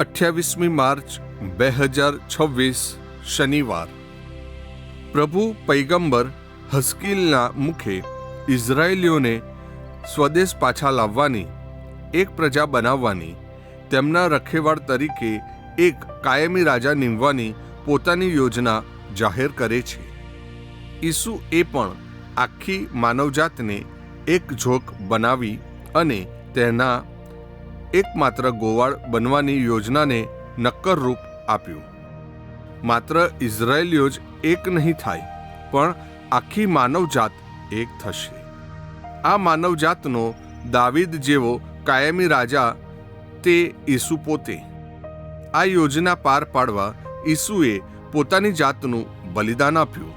28મી March 2026 શનિવાર. પ્રભુ પૈગંબર હસ્કીલના મુખે ઇઝરાયેલીઓને સ્વદેશ પાછા લાવવાની, એક પ્રજા બનાવવાની, તેમના રખેવાળ તરીકે એક કાયમી રાજા નીમવાની પોતાની યોજના જાહેર કરે છે. ઈસુ એ પણ આખી માનવજાતને એક ઝોક બનાવી અને તેના એકમાત્ર ગોવાળ બનવાની યોજનાને નક્કર રૂપ આપ્યું. માત્ર ઇઝરાયેલીઓ જ એક નહીં થાય, પણ આખી માનવજાત એક થશે. આ માનવજાતનો દાવીદ જેવો કાયમી રાજા તે ઈસુ પોતે. આ યોજના પાર પાડવા ઈસુએ પોતાની જાતનું બલિદાન આપ્યું.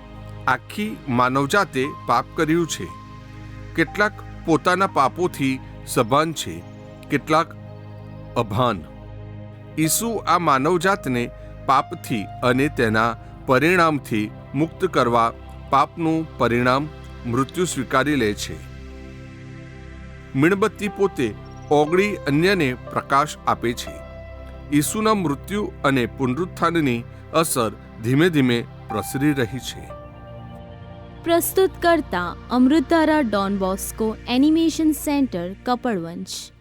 આખી માનવજાતે પાપ કર્યું છે. કેટલાક પોતાના પાપોથી સભાન છે, કેટલાક અભાન. ઈસુ આ માનવજાતને પાપથી અને તેના પરિણામથી મુક્ત કરવા પાપનું પરિણામ મૃત્યુ સ્વીકારી લે છે. મીણબત્તી પોતે ઓગળી અન્યને પ્રકાશ આપે છે. ઈસુના મૃત્યુ અને પુનરુત્થાનની અસર ધીમે ધીમે પ્રસરી રહી છે. પ્રસ્તુત કરતા અમૃતધારા Don Bosco animation centre, Kapadvanj.